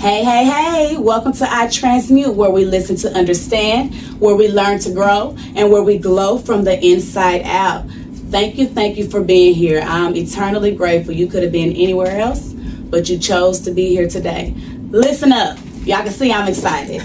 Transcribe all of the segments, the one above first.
Hey, hey, hey, welcome to I Transmute, where we listen to understand, where we learn to grow, and where we glow from the inside out. Thank you for being here. I'm eternally grateful. You could have been anywhere else, but you chose to be here today. Listen up. Y'all can see I'm excited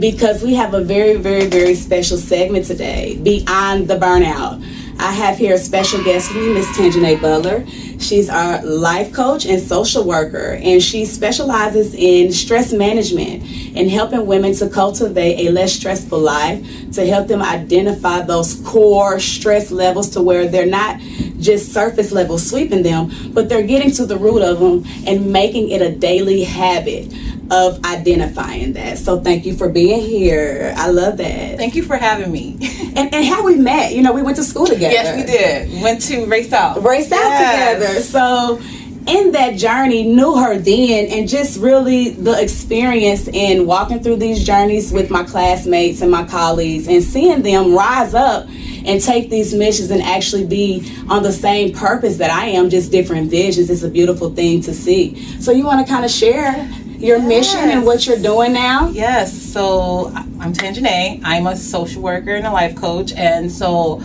because we have a very, very, very special segment today, Beyond the Burnout. I have here a special guest with me, Miss Tanjanae Butler. She's our life coach and social worker, and she specializes in stress management and helping women to cultivate a less stressful life, to help them identify those core stress levels to where they're not just surface level sweeping them, but they're getting to the root of them and making it a daily habit of identifying that. So thank you for being here. I love that. Thank you for having me. And how we met, we went to school together. Yes, we did. We went to Race Out together. So in that journey, knew her then, and just really the experience in walking through these journeys with my classmates and my colleagues and seeing them rise up and take these missions and actually be on the same purpose that I am, just different visions. It's a beautiful thing to see. So you want to kind of share your mission and what you're doing now? Yes. So I'm Tanjanae. I'm a social worker and a life coach. And so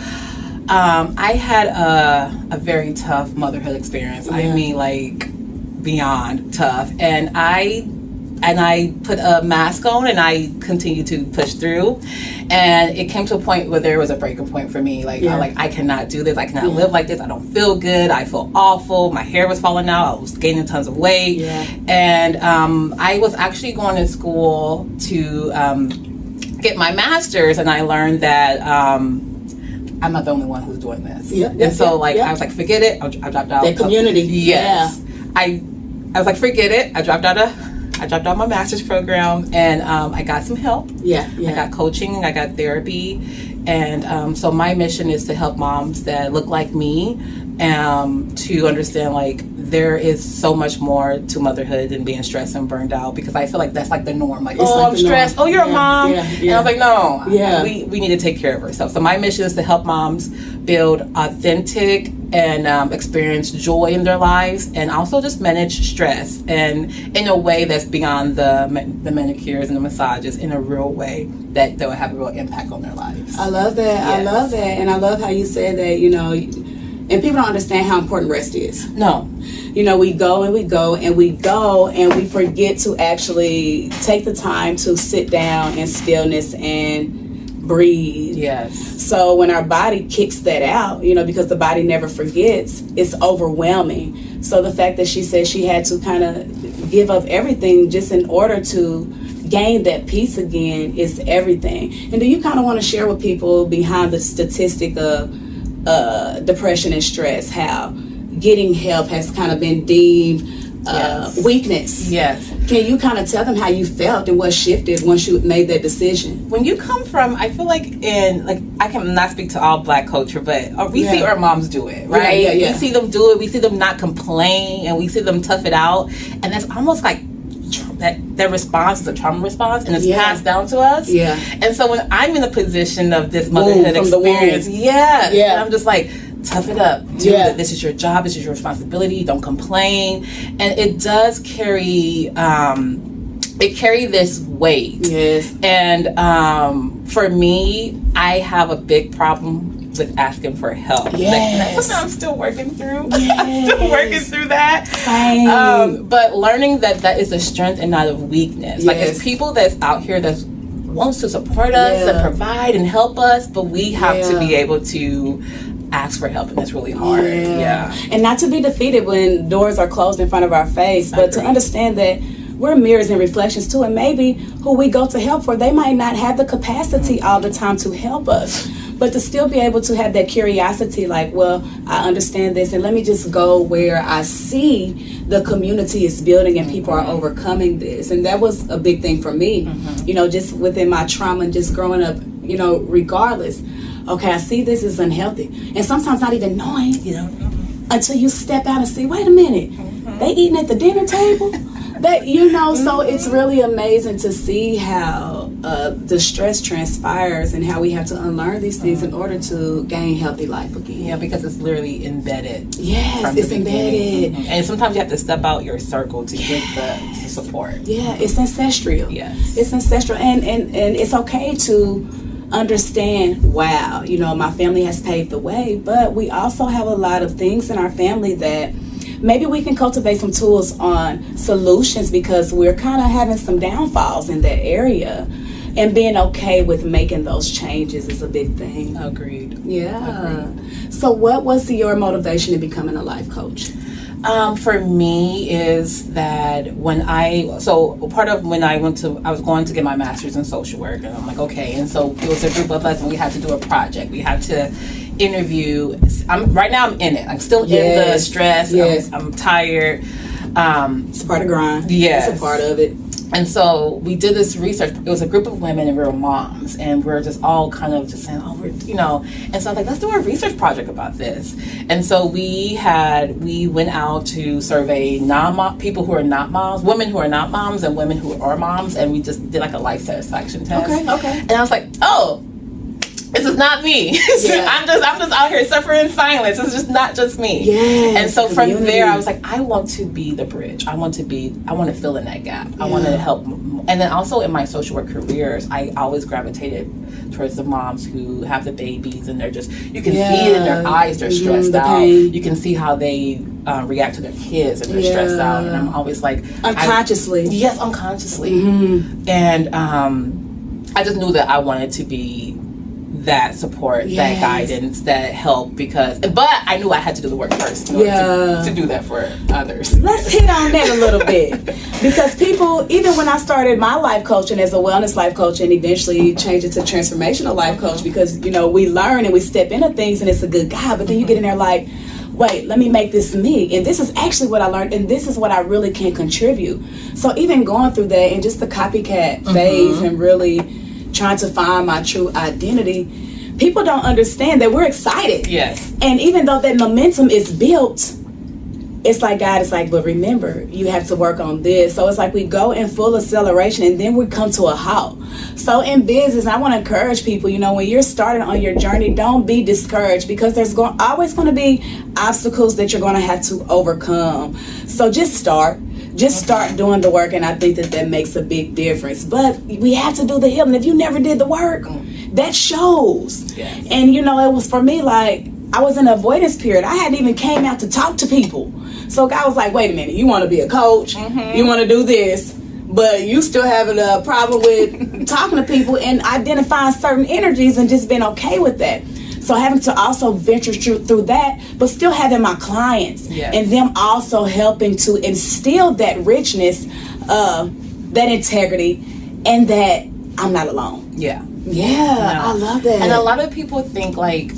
I had a very tough motherhood experience. Yeah. I mean, like beyond tough. And I put a mask on and I continued to push through. And it came to a point where there was a breaking point for me. I cannot do this. I cannot live like this. I don't feel good. I feel awful. My hair was falling out. I was gaining tons of weight. Yeah. And I was actually going to school to get my master's, and I learned that I'm not the only one who's doing this. I was like, forget it. I dropped out. That community. Yes. Yeah. I was like, forget it. I dropped out my master's program, and I got some help. I got coaching, I got therapy, and so my mission is to help moms that look like me to understand there is so much more to motherhood than being stressed and burned out, because I feel like that's like the norm. I'm stressed. Oh, you're a mom. And I was like, no. We need to take care of ourselves. So my mission is to help moms build authentic and experience joy in their lives, and also just manage stress, and in a way that's beyond the manicures and the massages, in a real way that will have a real impact on their lives. I love that. Yes. I love that. And I love how you said that, and people don't understand how important rest is. No. We go and we go and we go and we forget to actually take the time to sit down in stillness and breathe. Yes. So when our body kicks that out, because the body never forgets, it's overwhelming. So the fact that she said she had to kind of give up everything just in order to gain that peace again is everything. And do you kind of want to share with people behind the statistic of depression and stress, how getting help has kind of been deemed weakness? Yes. Can you kind of tell them how you felt and what shifted once you made that decision? When you come from, I feel like I cannot speak to all Black culture, but we see our moms do it, right? We see them do it. We see them not complain, and we see them tough it out, and that's almost like that response is a trauma response, and it's passed down to us. Yeah. And so when I'm in a position of this motherhood experience, and I'm just like, tough it up. This is your job. This is your responsibility. Don't complain. And it does carry this weight. Yes. And for me, I have a big problem with asking for help. Yes. That's something I'm still working through. Yes. I'm still working through that. But learning that is a strength and not a weakness. Yes. It's people that's out here that wants to support us and provide and help us, but we have to be able to ask for help, and it's really hard. And not to be defeated when doors are closed in front of our face, but to understand that we're mirrors and reflections too, and maybe who we go to help for, they might not have the capacity all the time to help us, but to still be able to have that curiosity, well, I understand this, and let me just go where I see the community is building and people are overcoming this. And that was a big thing for me, just within my trauma and just growing up, regardless. Okay, I see this is unhealthy. And sometimes not even knowing, until you step out and see, wait a minute, they eating at the dinner table? That, you know, so it's really amazing to see how the stress transpires and how we have to unlearn these things in order to gain healthy life again. Yeah, because it's literally embedded. Yes, it's embedded. And sometimes you have to step out your circle to get the support. Yeah, it's ancestral. Yes. It's ancestral. And it's okay to understand, wow, you know, my family has paved the way, but we also have a lot of things in our family that maybe we can cultivate some tools on solutions, because we're kind of having some downfalls in that area, and being okay with making those changes is a big thing. Agreed. Yeah. Agreed. So what was your motivation in becoming a life coach? For me is that part of when I was going to get my master's in social work, and I'm like, okay, and so it was a group of us and we had to do a project. We had to interview. Right now I'm in it. I'm still in the stress. Yes. I'm tired. It's a part of the grind. Yes. It's a part of it. And so we did this research. It was a group of women and we were moms, and we're just all kind of just saying, and so I was like, let's do a research project about this. And so we went out to survey people who are not moms, women who are not moms, and women who are moms, and we just did like a life satisfaction test. Okay. And I was like, oh, this is not me. Yeah. I'm just out here suffering in silence. It's just not just me. Yes, and so from there, I was like, I want to be the bridge. I want to fill in that gap. Yeah. I want to help. And then also in my social work careers, I always gravitated towards the moms who have the babies, and they're just, you can see it in their eyes. They're stressed out. Pain. You can see how they react to their kids, and they're stressed out. And I'm always like, unconsciously. Yes, unconsciously. Mm-hmm. And I just knew that I wanted to be that support, that guidance, that help, but I knew I had to do the work first in order to do that for others. Let's hit on that a little bit, because people, even when I started my life coaching as a wellness life coach and eventually changed it to transformational life coach, because, you know, we learn and we step into things and it's a good guide, but then you get in there like, wait, let me make this me, and this is actually what I learned, and this is what I really can contribute. So even going through that and just the copycat phase and really trying to find my true identity, people don't understand that we're excited. Yes. And even though that momentum is built, it's like God is like, but remember, you have to work on this. So it's like we go in full acceleration and then we come to a halt. So in business, I want to encourage people, you know, when you're starting on your journey, don't be discouraged, because there's always going to be obstacles that you're going to have to overcome. So just start doing the work, and I think that makes a big difference. But we have to do the healing. If you never did the work, that shows. Yes. And, you know, it was for me like, I was in an avoidance period. I hadn't even came out to talk to people. So God was like, wait a minute, you want to be a coach, you want to do this, but you still having a problem with talking to people and identifying certain energies and just being okay with that. So having to also venture through that, but still having my clients and them also helping to instill that richness, that integrity, and that I'm not alone. Yeah. Yeah, I love that. And a lot of people think like,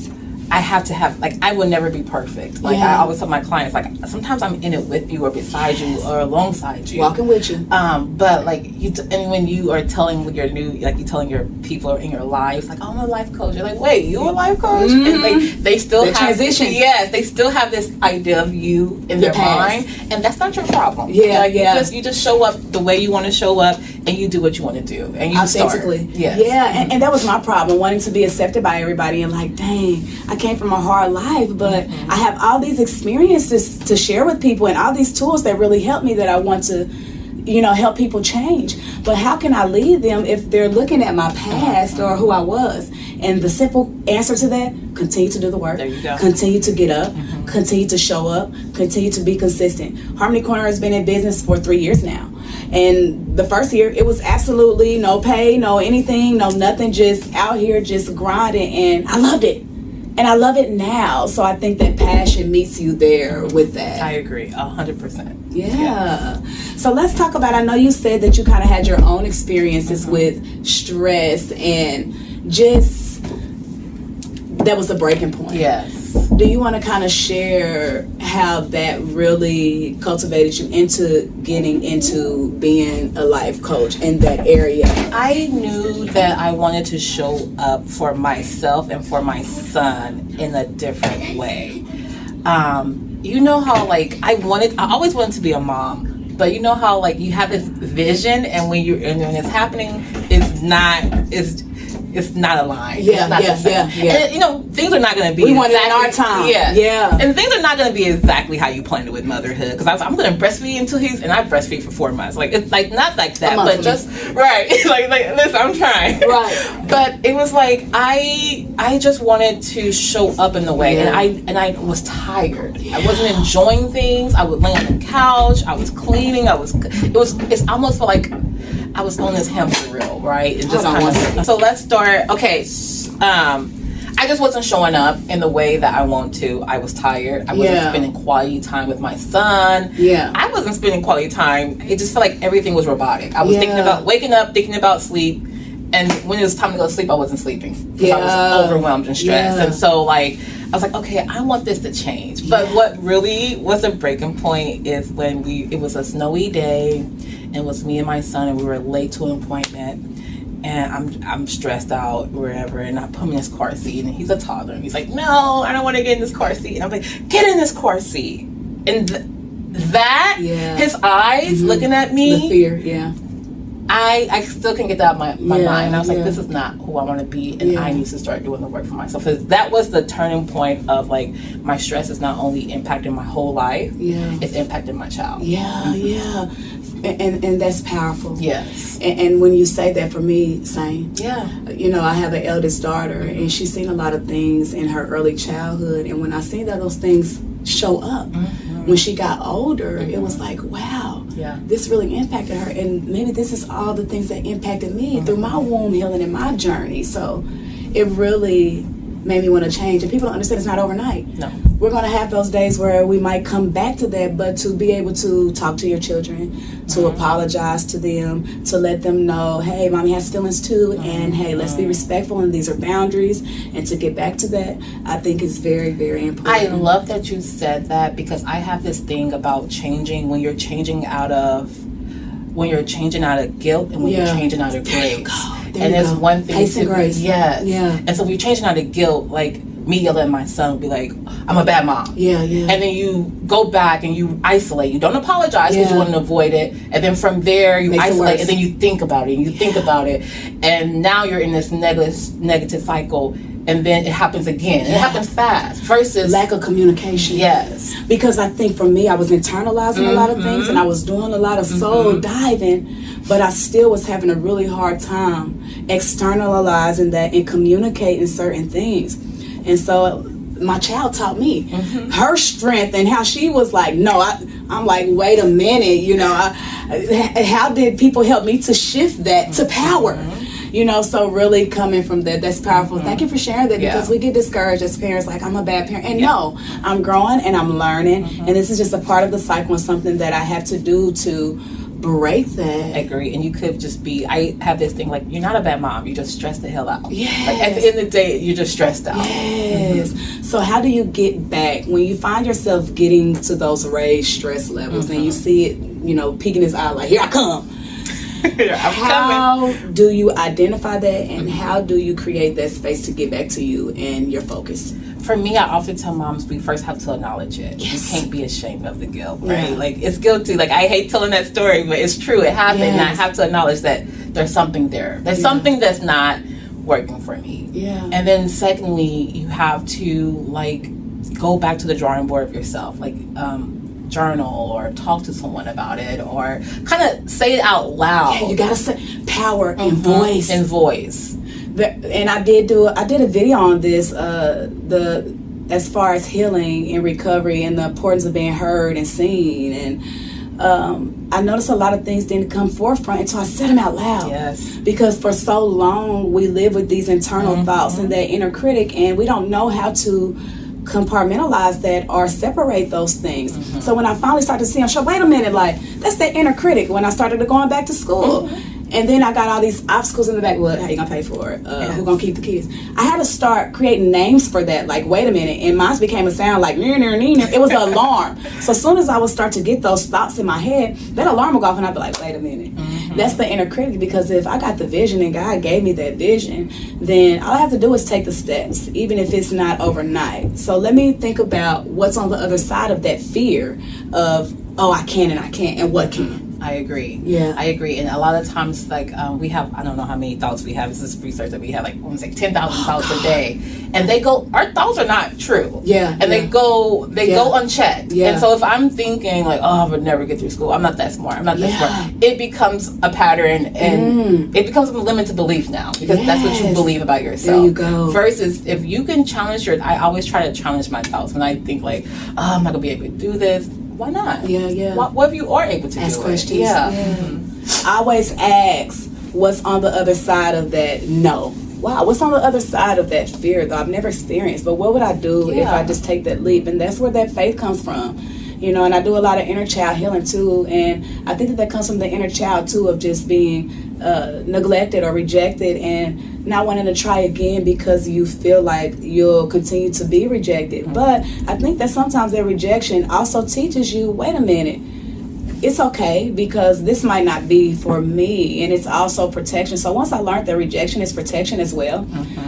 I have to have, like, I will never be perfect. Like, I always tell my clients, like, sometimes I'm in it with you or beside you or alongside you. Walking with you. But, like, and when you are telling your you're telling your people in your lives, like, oh, I'm a life coach. You're like, wait, you're a life coach? And, like, they still have transition. Yes, they still have this idea of you in their mind. And that's not your problem. Yeah, like, you just show up the way you want to show up, and you do what you want to do. And you authentically. Yes. Yeah, and that was my problem, wanting to be accepted by everybody, and like, dang, I came from a hard life, but I have all these experiences to share with people and all these tools that really help me, that I want to, you know, help people change. But how can I lead them if they're looking at my past or who I was? And the simple answer to that, continue to do the work. There you go. Continue to get up, continue to show up, continue to be consistent. Harmony Corner has been in business for 3 years now. And the first year, it was absolutely no pay, no anything, no nothing, just out here, just grinding. And I loved it. And I love it now. So I think that passion meets you there with that. I agree, 100%. Yeah. So let's talk about, I know you said that you kind of had your own experiences with stress, and just, that was a breaking point. Yes. Do you want to kind of share how that really cultivated you into getting into being a life coach in that area? I knew that I wanted to show up for myself and for my son in a different way. You know how, like, I always wanted to be a mom, But you know how like you have this vision, and when it's happening, it's not aligned. Yeah, And you know, things are not going to be. We want it in our time. Yeah. And things are not going to be exactly how you planned it with motherhood. Because I'm going to breastfeed until and I breastfeed for 4 months. Like it's like not like that, but just right. like listen, I'm trying. Right. But it was like I just wanted to show up in the way, and I was tired. I wasn't enjoying things. I would lay on the couch. I was cleaning. It's almost felt like I was on this hamster wheel, right? And just so let's start. Okay, I just wasn't showing up in the way that I want to. I was tired. I wasn't spending quality time with my son. Yeah, I wasn't spending quality time. It just felt like everything was robotic. I was thinking about waking up, thinking about sleep, and when it was time to go to sleep, I wasn't sleeping because I was overwhelmed and stressed. And so like I was like, okay, I want this to change. But what really was a breaking point is when it was a snowy day, and it was me and my son, and we were late to an appointment. And I'm stressed out, wherever, and I put him in his car seat, and he's a toddler, and he's like, no, I don't want to get in this car seat. And I'm like, get in this car seat. And his eyes looking at me, the fear, I still can't get that out of my mind. And I was like, this is not who I want to be, and I need to start doing the work for myself. Because that was the turning point of like, my stress is not only impacting my whole life, it's impacting my child. And that's powerful. Yes. And when you say that, for me, same. Yeah. You know, I have an eldest daughter, and she's seen a lot of things in her early childhood. And when I see that those things show up, when she got older, it was like, wow, this really impacted her. And maybe this is all the things that impacted me through my womb healing and my journey. So it really made me want to change. And people don't understand it's not overnight. No. We're going to have those days where we might come back to that, but to be able to talk to your children, to apologize to them, to let them know, hey, mommy has feelings too, and hey, let's be respectful, and these are boundaries, and to get back to that, I think is very, very important. I love that you said that, because I have this thing about changing when you're changing out of guilt, and when you're changing out of grace. There's one thing. Pace and grace. Yes. Yeah. And so if you're changing out of guilt, like me yelling at my son would be like, I'm a bad mom. Yeah. And then you go back and you isolate. You don't apologize because you want to avoid it. And then from there you isolate, and then you think about it, and you think about it. And now you're in this negative cycle. And then it happens again. It happens fast. Versus lack of communication. Yes. Because I think for me, I was internalizing a lot of things, and I was doing a lot of soul diving, but I still was having a really hard time externalizing that and communicating certain things. And so my child taught me her strength, and how she was like, no, I'm like, wait a minute, you know, how did people help me to shift that to power? You know, so really coming from that's powerful. Thank you for sharing that, because we get discouraged as parents, like, I'm a bad parent. And no, I'm growing and I'm learning. And this is just a part of the cycle, and something that I have to do to break that. I agree. And you could just be, I have this thing, like, you're not a bad mom, you just stress the hell out. Yes. Like, at the end of the day, you're just stressed out. Yes. So how do you get back when you find yourself getting to those raised stress levels, and you see it, you know, peeking his eye, like, here I come. How do you identify that, and how do you create that space to get back to you and your focus? For me, I often tell moms, we first have to acknowledge it. Yes. You can't be ashamed of the guilt, right? Like, it's guilty. Like, I hate telling that story, but it's true. It happened. And I have to acknowledge that there's something there. There's something that's not working for me. Yeah. And then secondly, you have to, like, go back to the drawing board of yourself. Like, journal or talk to someone about it, or kind of say it out loud. Yeah, you gotta say power and voice. And voice. And I did a video on this, as far as healing and recovery, and the importance of being heard and seen. And I noticed a lot of things didn't come forefront until I said them out loud. Yes. Because for so long we live with these internal thoughts and that inner critic, and we don't know how to compartmentalize that or separate those things. So when I finally started to see, I'm sure, wait a minute, like, that's that inner critic. When I started going back to school, and then I got all these obstacles in the back. What? How you gonna pay for it? Who gonna keep the kids? I had to start creating names for that. Like, wait a minute, and mine became a sound like near. It was an alarm. So as soon as I would start to get those thoughts in my head, that alarm would go off, and I'd be like, wait a minute. That's the inner critic. Because if I got the vision and God gave me that vision, then all I have to do is take the steps, even if it's not overnight. So let me think about what's on the other side of that fear of oh, I can and I can't, and what can. I agree. Yeah. I agree. And a lot of times, like, we have, I don't know how many thoughts we have. This is research that we have, like, almost like 10,000 thoughts a day. And they go, our thoughts are not true. Yeah. And they go unchecked. Yeah. And so if I'm thinking, like, oh, I would never get through school, I'm not that smart, I'm not that smart, it becomes a pattern, and it becomes a limited belief now, because that's what you believe about yourself. There you go. Versus if you can challenge I always try to challenge my thoughts when I think, like, oh, I'm not going to be able to do this. Why not? Yeah. What if you are able to ask do questions? It? Yeah. Mm-hmm. I always ask, what's on the other side of that no? Wow, what's on the other side of that fear, though? I've never experienced, but what would I do if I just take that leap? And that's where that faith comes from. You know, and I do a lot of inner child healing too, and I think that comes from the inner child too, of just being neglected or rejected and not wanting to try again because you feel like you'll continue to be rejected. But I think that sometimes that rejection also teaches you, wait a minute, it's okay, because this might not be for me, and it's also protection. So once I learned that rejection is protection as well,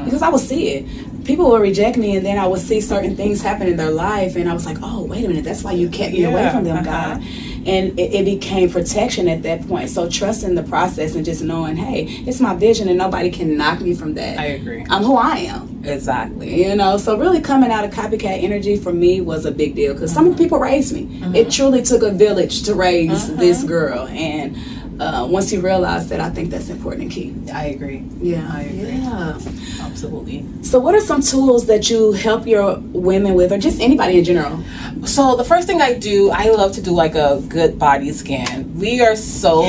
because I would see it. People will reject me, and then I would see certain things happen in their life, and I was like, oh, wait a minute, that's why you kept me away from them, God. And it became protection at that point. So trusting the process and just knowing, hey, it's my vision and nobody can knock me from that. I agree. I'm who I am. Exactly. You know, so really coming out of copycat energy for me was a big deal, because some of the people raised me. It truly took a village to raise this girl, and once you realize that, I think that's important and key. I agree. Yeah. I agree. Yeah. Absolutely. So what are some tools that you help your women with, or just anybody in general? So the first thing I do, I love to do like a good body scan. We are so,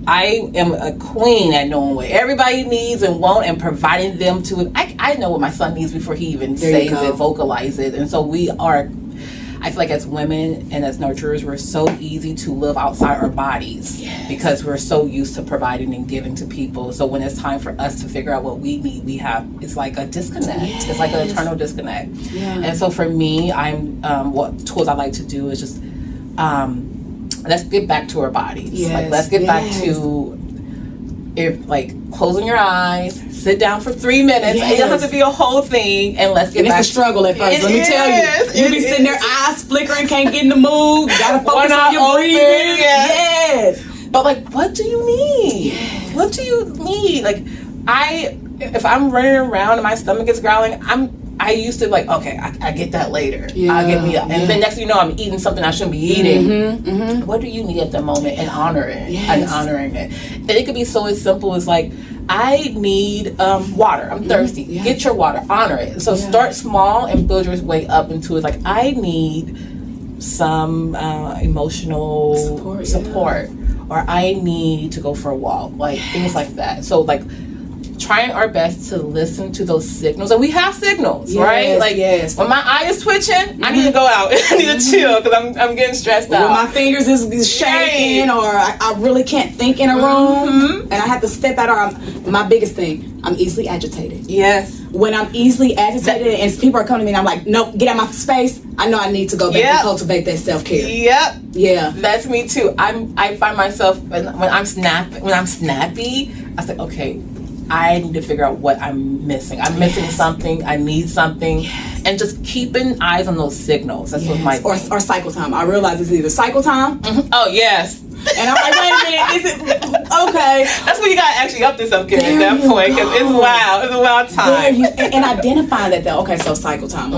I am a queen at knowing what everybody needs and want and providing them to it. I know what my son needs before he even says it, vocalizes it. And so we are, I feel like as women and as nurturers, we're so easy to live outside our bodies because we're so used to providing and giving to people. So when it's time for us to figure out what we need, it's like a disconnect. It's like an eternal disconnect. And so for me, what tools I like to do is just, let's get back to our bodies. Like, let's get back to, closing your eyes, sit down for 3 minutes. It doesn't have to be a whole thing, and let's get back. It's a struggle at first. Let me tell you, you be sitting there, eyes flickering, can't get in the mood. Gotta focus on your breathing. Yes. But what do you need? What do you need? If I'm running around and my stomach is growling, I used to okay, I get that later. I'll get me up. And then next thing you know, I'm eating something I shouldn't be eating. What do you need at the moment? And honor it. And honoring it. And it could be so as simple as I need water. I'm thirsty. Get your water. Honor it. So start small and build your way up into it. I need some emotional support. Or I need to go for a walk. Things like that. So trying our best to listen to those signals, and we have signals, right? When my eye is twitching, I need to go out. I need to chill because I'm getting stressed out. When my fingers is shaking, or I really can't think in a room, and I have to step out. Or my biggest thing, I'm easily agitated. Yes. When I'm easily agitated and people are coming to me, and I'm like, nope, get out of my space. I know I need to go back and cultivate that self-care. Yep. Yeah. That's me too. I find myself when I'm snappy, I say, okay, I need to figure out what I'm missing. I'm missing something. I need something. And just keeping eyes on those signals. That's what my or cycle time. I realize it's either cycle time. Oh, yes. And I'm like, wait a minute, is it okay? That's when you gotta actually up to self-care at that point, because it's wild. It's a wild time. And identifying that though. Okay, so cycle time.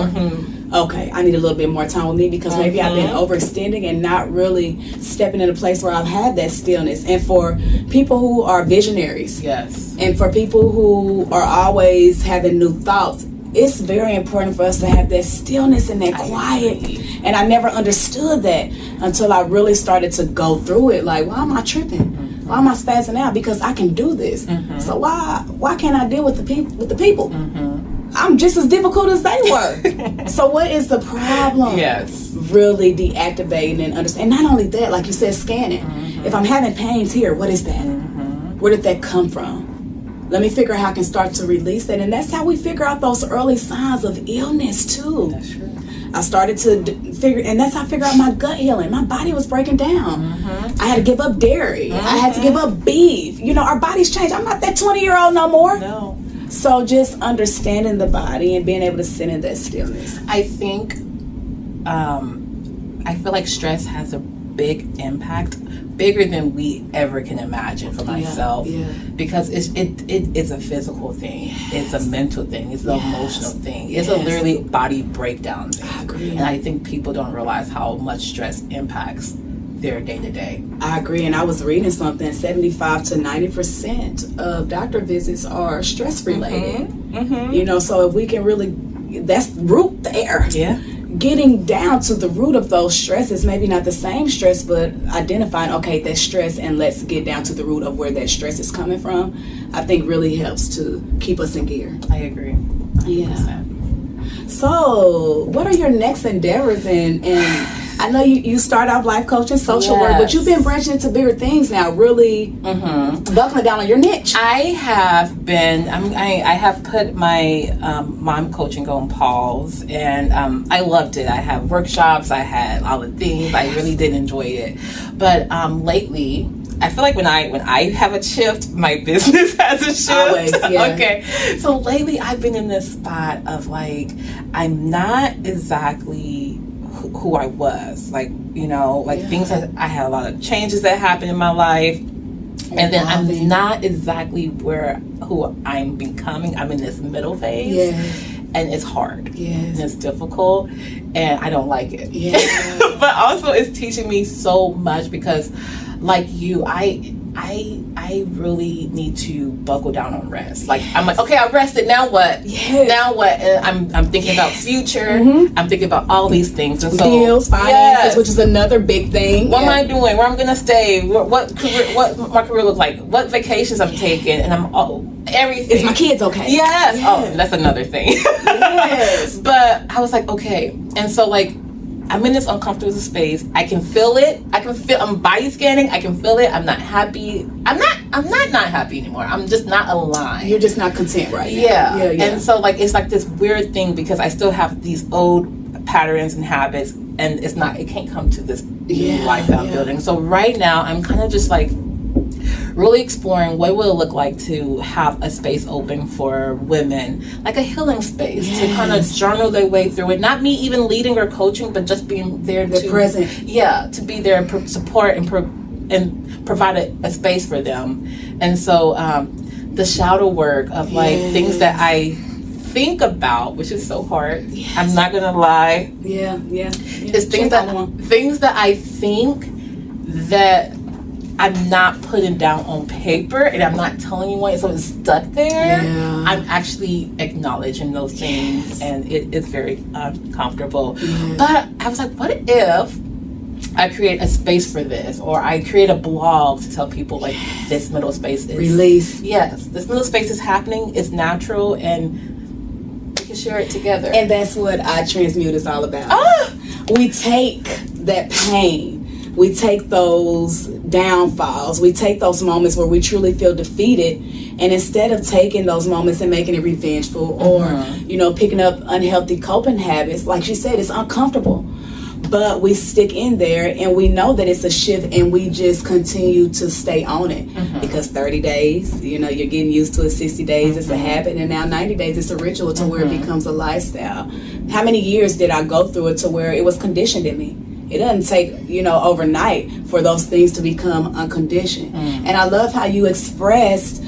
Okay, I need a little bit more time with me because maybe I've been overextending and not really stepping in a place where I've had that stillness. And for people who are visionaries, and for people who are always having new thoughts, it's very important for us to have that stillness and that quiet. And I never understood that until I really started to go through it. Why am I tripping? Why am I spazzing out? Because I can do this. So why can't I deal with the people? I'm just as difficult as they were. So what is the problem? Really deactivating and understand. And not only that, like you said, scanning. If I'm having pains here, what is that? Where did that come from? Let me figure out how I can start to release that. And that's how we figure out those early signs of illness too. That's true. I started to figure, and that's how I figured out my gut healing. My body was breaking down. I had to give up dairy. I had to give up beef. Our bodies change. I'm not that 20-year-old no more. No. So just understanding the body and being able to sit in that stillness. I think I feel like stress has a big impact, bigger than we ever can imagine for myself, because it is a physical thing, it's a mental thing, it's an emotional thing, it's a literally body breakdown thing. I agree. And I think people don't realize how much stress impacts their day-to-day. I agree, and I was reading something, 75 to 90% of doctor visits are stress related. You know, so if we can really, that's root there. Getting down to the root of those stresses, maybe not the same stress, but identifying, okay, that's stress, and let's get down to the root of where that stress is coming from, I think really helps to keep us in gear. I agree. 100%. So what are your next endeavors? And I know you start off life coaching, social work, but you've been branching into bigger things now, really buckling down on your niche. I have been, I have put my mom coaching on pause, and I loved it. I have workshops, I had all the things, I really did enjoy it. But lately, I feel like when I have a shift, my business has a shift. Always, Okay. So lately I've been in this spot of like, I'm not exactly who I was, like, you know, like things that I had a lot of changes that happened in my life, and then I'm not exactly who I'm becoming. I'm in this middle phase, and it's hard, and it's difficult, and I don't like it. But also it's teaching me so much, because like you, I really need to buckle down on rest. Like, I'm like, okay, I rested, now what? Now what? And I'm thinking about future. I'm thinking about all these things. And so, bills, finances, which is another big thing. What am I doing? Where I'm going to stay? What my career look like? What vacations I'm taking? And everything. Is my kids okay? Yes. Oh, that's another thing. But I was like, okay. And so, like, I'm in this uncomfortable space. I can feel it. I'm body scanning. I can feel it. I'm not happy. I'm not happy anymore. I'm just not aligned. You're just not content right now. Yeah. And so, like, it's like this weird thing, because I still have these old patterns and habits, and it can't come to this new life I'm building. So right now I'm kind of just like really exploring what will it look like to have a space open for women, like a healing space, to kind of journal their way through it. Not me even leading or coaching, but just being there to present. To be there and support and provide a space for them. And so the shadow work of like things that I think about, which is so hard. I'm not gonna lie. It's things that I think that I'm not putting down on paper, and I'm not telling anyone, so it's stuck there. I'm actually acknowledging those things, and it is very uncomfortable. But I was like, what if I create a space for this, or I create a blog to tell people, like, this middle space is release. Yes, this middle space is happening, it's natural, and we can share it together. And that's what I Transmute is all about. We take that pain, we take those downfalls, we take those moments where we truly feel defeated, and instead of taking those moments and making it revengeful or, you know, picking up unhealthy coping habits, like she said, it's uncomfortable. But we stick in there, and we know that it's a shift, and we just continue to stay on it. Because 30 days, you know, you're getting used to it. 60 days, it's a habit, and now 90 days, it's a ritual to where it becomes a lifestyle. How many years did I go through it to where it was conditioned in me? It doesn't take, you know, overnight for those things to become unconditioned. And I love how you expressed,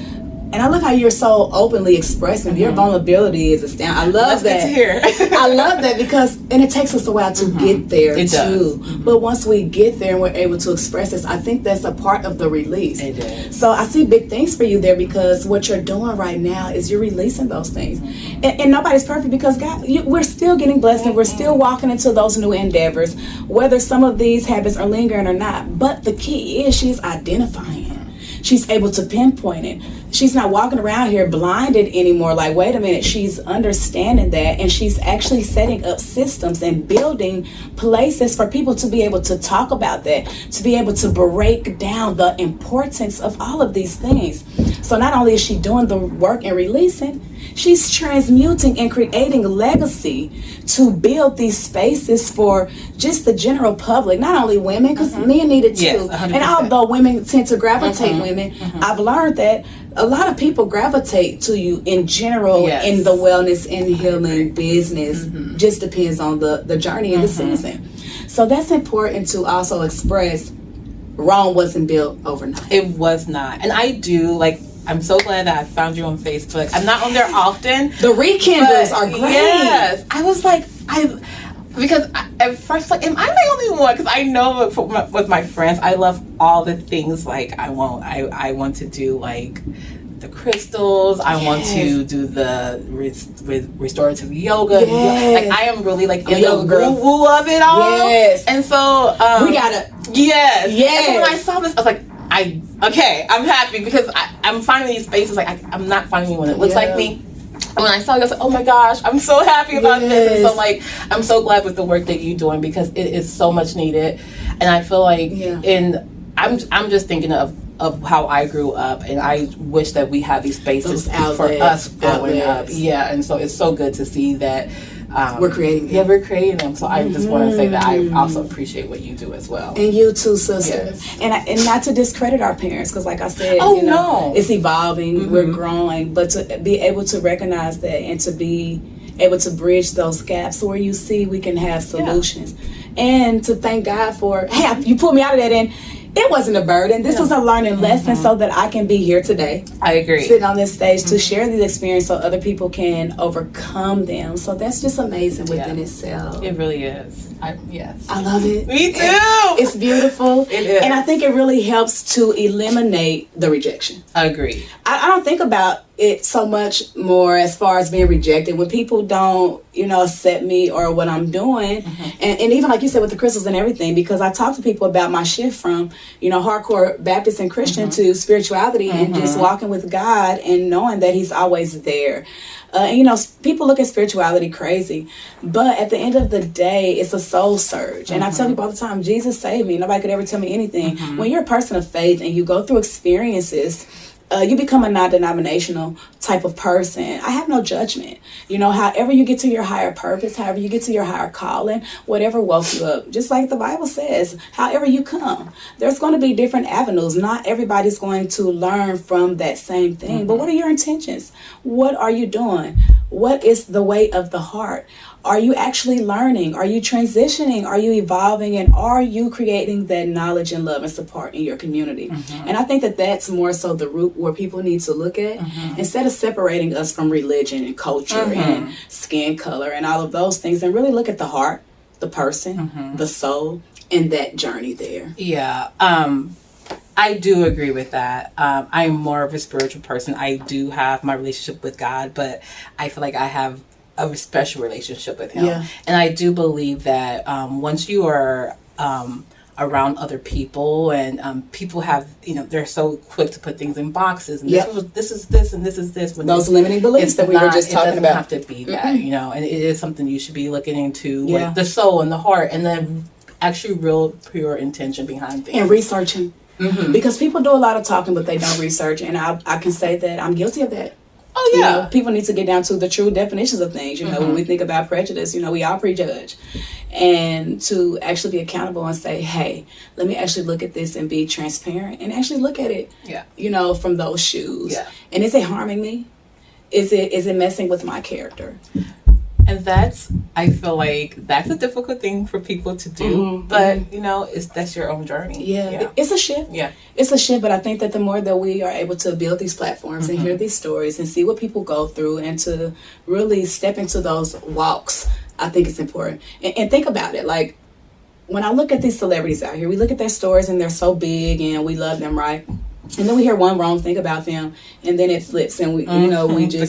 and I love how you're so openly expressing. Your vulnerability is astounding. I love that. Good to hear. I love that, because, and it takes us a while to get there it too. Does. But once we get there and we're able to express this, I think that's a part of the release. It is. So I see big things for you there, because what you're doing right now is you're releasing those things. And nobody's perfect, because God, we're still getting blessed, and we're still walking into those new endeavors, whether some of these habits are lingering or not. But the key is she's identifying it. She's able to pinpoint it. She's not walking around here blinded anymore, like, wait a minute. She's understanding that, and she's actually setting up systems and building places for people to be able to talk about that, to be able to break down the importance of all of these things. So not only is she doing the work and releasing, she's transmuting and creating a legacy to build these spaces for just the general public, not only women, because men need it too. Yes, and although women tend to gravitate women, I've learned that a lot of people gravitate to you in general in the wellness and healing business. Just depends on the journey and the season. So that's important to also express. Rome wasn't built overnight. It was not. And I do, like, I'm so glad that I found you on Facebook. I'm not on there often. The rekindles are great. Yes. I was like, because at first, like, am I the only one? Because I know with my friends, I love all the things, like, I want to do, like, the crystals. I want to do the restorative yoga. Yes. Like, I am really, like, in yoga the girl. woo-woo of it all. Yes. And so... we gotta... Yes. Yes. And so when I saw this, I was like, I'm happy because I'm finding these spaces, like, I'm not finding anyone that looks like me. And when I saw you, I was like, oh my gosh, I'm so happy about this. And so, like, I'm so glad with the work that you're doing because it is so much needed. And I feel like I'm just thinking of how I grew up, and I wish that we had these spaces for us growing up. Yeah, and so it's so good to see that we're creating them. Yeah, we're creating them. So I just want to say that I also appreciate what you do as well. And you too, sister. Yes. And not to discredit our parents, because like I said, it's evolving, we're growing, but to be able to recognize that and to be able to bridge those gaps where you see we can have solutions. And to thank God for, hey, you pulled me out of that, and it wasn't a burden. This was a learning lesson so that I can be here today. I agree. Sitting on this stage to share these experiences so other people can overcome them. So that's just amazing within itself. It really is. Yes. I love it. Me too. It's beautiful. It is. And I think it really helps to eliminate the rejection. I agree. I don't think about it so much more as far as being rejected when people don't accept me or what I'm doing. And even like you said with the crystals and everything, because I talk to people about my shift from hardcore Baptist and Christian to spirituality and just walking with God and knowing that he's always there. And people look at spirituality crazy, but at the end of the day, it's a soul surge. And I tell people all the time, Jesus saved me. Nobody could ever tell me anything. When you're a person of faith and you go through experiences, you become a non-denominational type of person. I have no judgment. However you get to your higher purpose, however you get to your higher calling, whatever woke you up, just like the Bible says, however you come, there's going to be different avenues. Not everybody's going to learn from that same thing. But what are your intentions? What are you doing? What is the way of the heart? Are you actually learning? Are you transitioning? Are you evolving? And are you creating that knowledge and love and support in your community? And I think that that's more so the root where people need to look at, instead of separating us from religion and culture and skin color and all of those things, and really look at the heart, the person, the soul, and that journey there. Yeah. I do agree with that. I'm more of a spiritual person. I do have my relationship with God, but I feel like I have a special relationship with him. And I do believe that once you are around other people and people have, they're so quick to put things in boxes and this is this and this is this. When those limiting beliefs that we were just talking about. It doesn't have to be that, and it is something you should be looking into, like the soul and the heart, and then actually real pure intention behind things. And researching. Because people do a lot of talking, but they don't research. And I can say that I'm guilty of that. Oh, yeah. People need to get down to the true definitions of things. When we think about prejudice, we all prejudge. And to actually be accountable and say, hey, let me actually look at this and be transparent and actually look at it, from those shoes. And is it harming me? Is it messing with my character? And I feel like that's a difficult thing for people to do, but that's your own journey. It's a shift. It's a shift, but I think that the more that we are able to build these platforms and hear these stories and see what people go through and to really step into those walks, I think it's important. And think about it, like when I look at these celebrities out here, we look at their stories and they're so big and we love them, right? And then we hear one wrong thing about them, and then it flips, and we don't want to deal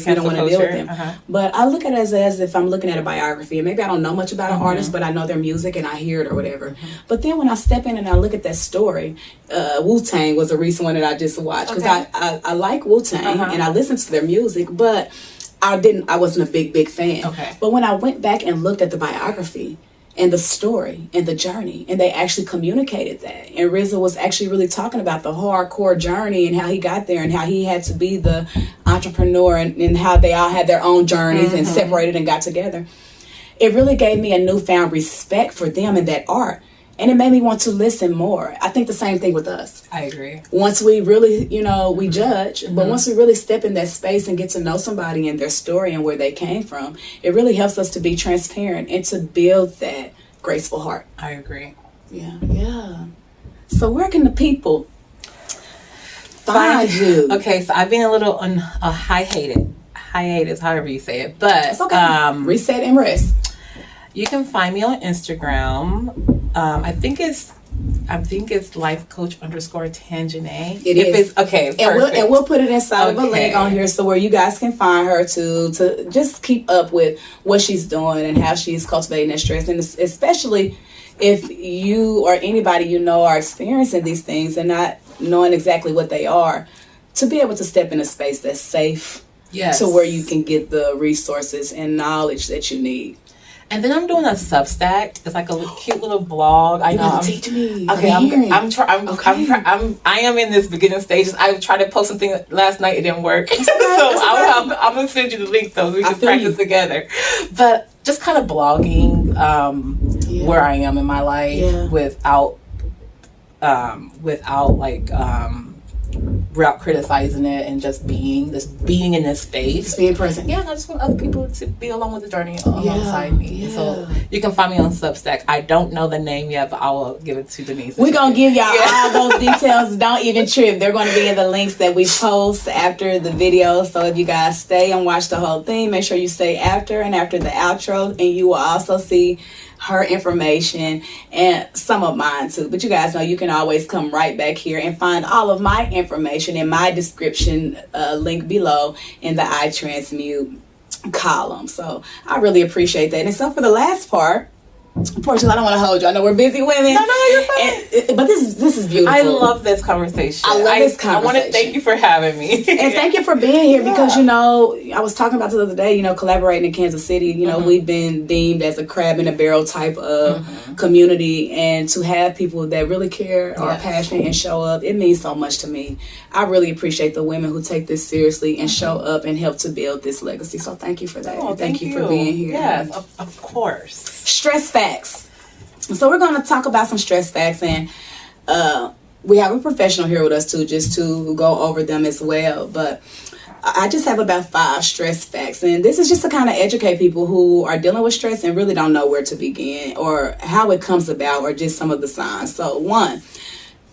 with them. But I look at it as if I'm looking at a biography, and maybe I don't know much about an artist, but I know their music and I hear it or whatever. But then when I step in and I look at that story, Wu-Tang was a recent one that I just watched because I like Wu-Tang and I listen to their music, but I wasn't a big fan. But when I went back and looked at the biography and the story and the journey, and they actually communicated that. And RZA was actually really talking about the hardcore journey and how he got there and how he had to be the entrepreneur and how they all had their own journeys and separated and got together. It really gave me a newfound respect for them and that art. And it made me want to listen more. I think the same thing with us. I agree. Once we really, we judge, but once we really step in that space and get to know somebody and their story and where they came from, it really helps us to be transparent and to build that graceful heart. I agree. Yeah. So where can the people find you? Okay, so I've been a little on a hiatus, however you say it, but it's okay. Reset and rest. You can find me on Instagram. I think it's life coach _ Tanjanae. It is. It's, okay, and we'll put it inside of a link on here, so where you guys can find her to just keep up with what she's doing and how she's cultivating that stress, and especially if you or anybody you know are experiencing these things and not knowing exactly what they are, to be able to step in a space that's safe, to where you can get the resources and knowledge that you need. And then I'm doing a Substack. It's like a cute little blog. I know. Teach me. Okay, I am in this beginning stages. I tried to post something last night. It didn't work. So I'm gonna send you the link though. We can practice together. But just kind of blogging where I am in my life without criticizing it, and just being in this space, just being present. I just want other people to be along with the journey alongside me. So you can find me on Substack. I don't know the name yet, but I will give it to Denise. We're gonna give y'all all those details. Don't even trip. They're going to be in the links that we post after the video. So if you guys stay and watch the whole thing, make sure you stay after the outro, and you will also see her information and some of mine too. But you guys know you can always come right back here and find all of my information in my description link below in the I Transmute column. So I really appreciate that. And so for the last part, unfortunately, I don't want to hold you. I know we're busy women. No, you're fine. But this is beautiful. I love this conversation. I love this conversation. I want to thank you for having me. And thank you for being here, because, I was talking about the other day, collaborating in Kansas City, we've been deemed as a crab in a barrel type of community, and to have people that really care, are passionate, and show up, it means so much to me. I really appreciate the women who take this seriously and show up and help to build this legacy. So thank you for that. Oh, thank you for being here. Yes, of course. Stress facts. So we're going to talk about some stress facts, and we have a professional here with us too, just to go over them as well. But I just have about 5 stress facts, and this is just to kind of educate people who are dealing with stress and really don't know where to begin or how it comes about, or just some of the signs. So 1,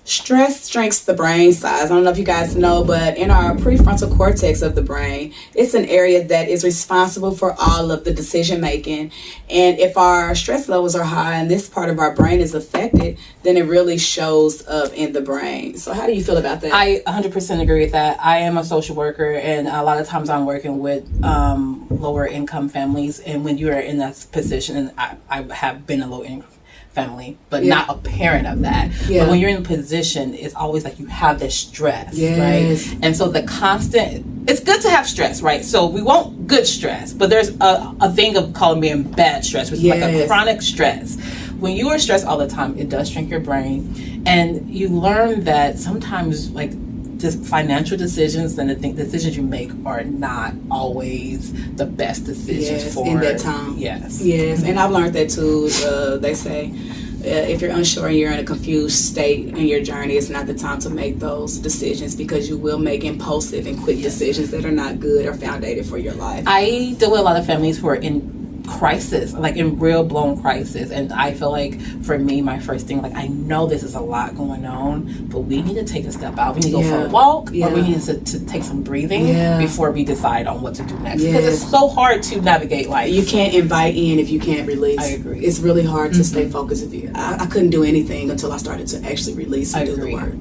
stress shrinks the brain size. I don't know if you guys know, but in our prefrontal cortex of the brain, it's an area that is responsible for all of the decision making. And if our stress levels are high and this part of our brain is affected, then it really shows up in the brain. So how do you feel about that? I 100% agree with that. I am a social worker, and a lot of times I'm working with lower income families. And when you are in that position, and I have been a low income family, but not a parent of that. But when you're in a position, it's always like you have this stress, right? And so the constant, it's good to have stress, right? So we want good stress, but there's a thing of calling being bad stress, which is like a chronic stress. When you are stressed all the time, it does shrink your brain, and you learn that sometimes, like, just financial decisions and the decisions you make are not always the best decisions for in that time. Yes, and I've learned that too. They say if you're unsure and you're in a confused state in your journey, it's not the time to make those decisions, because you will make impulsive and quick decisions that are not good or foundated for your life. I deal with a lot of families who are in crisis, like in real blown crisis, and I feel like for me, my first thing, like, I know this is a lot going on, but we need to take a step out. We need to go for a walk, or we need to take some breathing before we decide on what to do next, because it's so hard to navigate life. You can't invite in if you can't release. I agree. It's really hard to stay focused. I couldn't do anything until I started to actually release and do the work.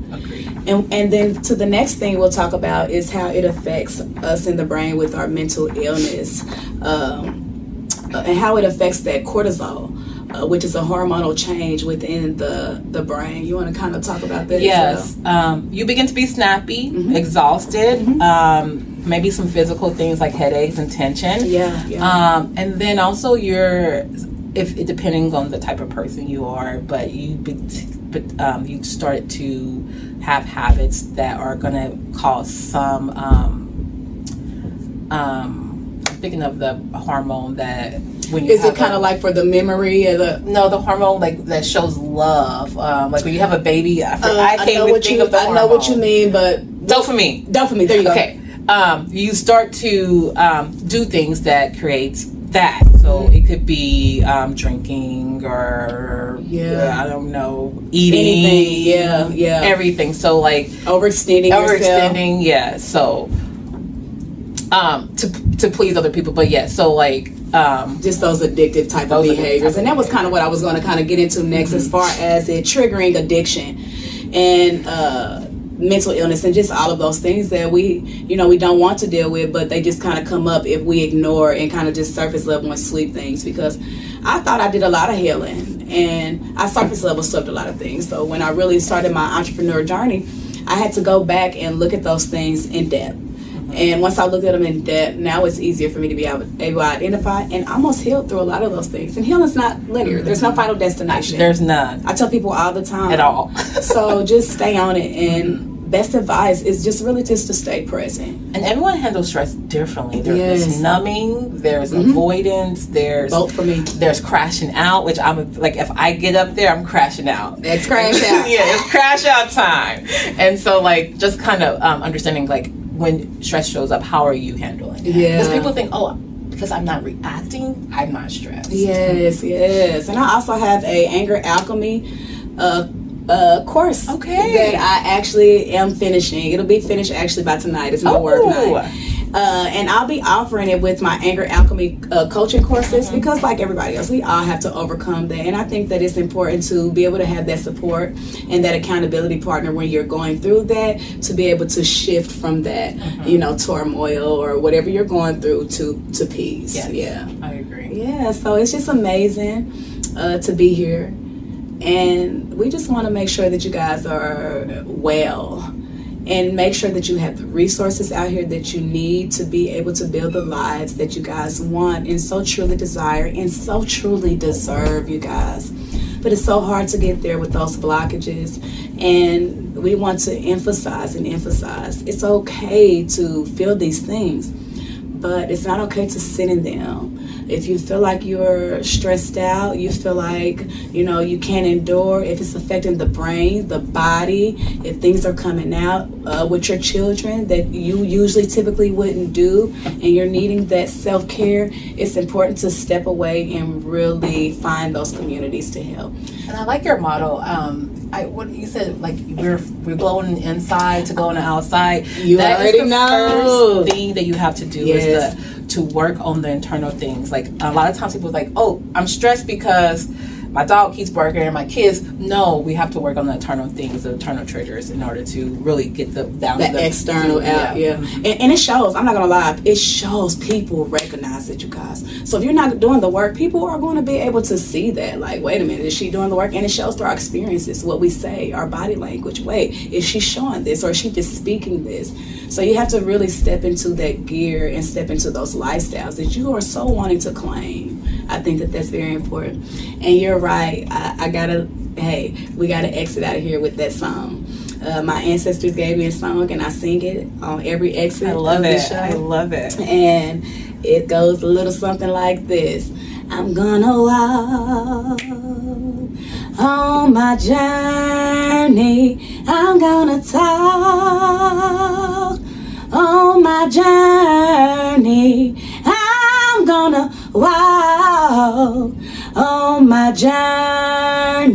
And then to the next thing we'll talk about is how it affects us in the brain with our mental illness, and how it affects that cortisol, which is a hormonal change within the brain. You want to kind of talk about that? Yes. You begin to be snappy, exhausted, maybe some physical things like headaches and tension. And then also depending on the type of person you are, but you start to have habits that are going to cause some thinking of the hormone that when you is it kind of like for the memory or the hormone like that shows love, like when you have a baby. I know what you mean, but dopamine, there you go. Okay. You start to do things that creates that. So it could be drinking or I don't know, eating, anything, everything. So like overextending yourself. Yeah. So to please other people, but so like just those addictive type of behaviors, and that was kind of what I was going to kind of get into next, as far as it triggering addiction and mental illness and just all of those things that we don't want to deal with, but they just kind of come up if we ignore and kind of just surface level and sweep things. Because I thought I did a lot of healing and I surface level swept a lot of things. So when I really started my entrepreneur journey, I had to go back and look at those things in depth. And once I looked at them in depth, now it's easier for me to be able to identify and almost heal through a lot of those things. And healing's not linear. There's no final destination. There's none. I tell people all the time. At all. So just stay on it. And best advice is just really just to stay present. And everyone handles stress differently. There's numbing, there's avoidance, there's both for me. There's crashing out, which I'm like, if I get up there, I'm crashing out. It's crash out. It's crash out time. And so like just kind of understanding like when stress shows up, how are you handling it? Because people think, because I'm not reacting, I'm not stressed. Yes. And I also have a anger alchemy course that I actually am finishing. It'll be finished actually by tonight. It's my work night. And I'll be offering it with my anger alchemy coaching courses, because like everybody else, we all have to overcome that. And I think that it's important to be able to have that support and that accountability partner when you're going through that, to be able to shift from that, turmoil or whatever you're going through to peace. Yes, I agree. Yeah, so it's just amazing to be here. And we just want to make sure that you guys are well, and make sure that you have the resources out here that you need to be able to build the lives that you guys want and so truly desire and so truly deserve, you guys. But it's so hard to get there with those blockages. And we want to emphasize it's okay to feel these things, but it's not okay to sit in them. If you feel like you're stressed out, you feel like, you can't endure, if it's affecting the brain, the body, if things are coming out with your children that you usually typically wouldn't do, and you're needing that self-care, it's important to step away and really find those communities to help. And I like your motto. What you said, like we're glowing inside to go on the outside. You that already is the know. first thing that you have to do is to work on the internal things. Like a lot of times people are like, I'm stressed because my dog keeps barking and my kids. No, we have to work on the internal things, the internal triggers, in order to really get the external out. And it shows. I'm not gonna lie, it shows. People recognize it, you guys. So if you're not doing the work, people are going to be able to see that, like, wait a minute, is she doing the work? And it shows through our experiences, what we say, our body language. Wait, is she showing this, or is she just speaking this? So you have to really step into that gear and step into those lifestyles that you are so wanting to claim. I think that that's very important. And you're right. We gotta exit out of here with that song. My ancestors gave me a song, and I sing it on every exit. I love it. And it goes a little something like this. I'm gonna walk on my journey. I'm gonna talk on my journey. I'm gonna walk on my journey.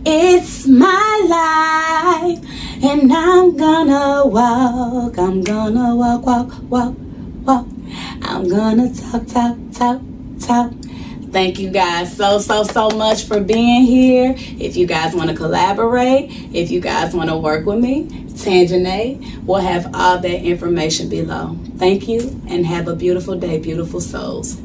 It's my life, and I'm gonna walk. I'm gonna walk. I'm gonna talk. Thank you guys so much for being here. If you guys want to collaborate, if you guys want to work with me, Tanjanae will have all that information below. Thank you, and have a beautiful day, beautiful souls.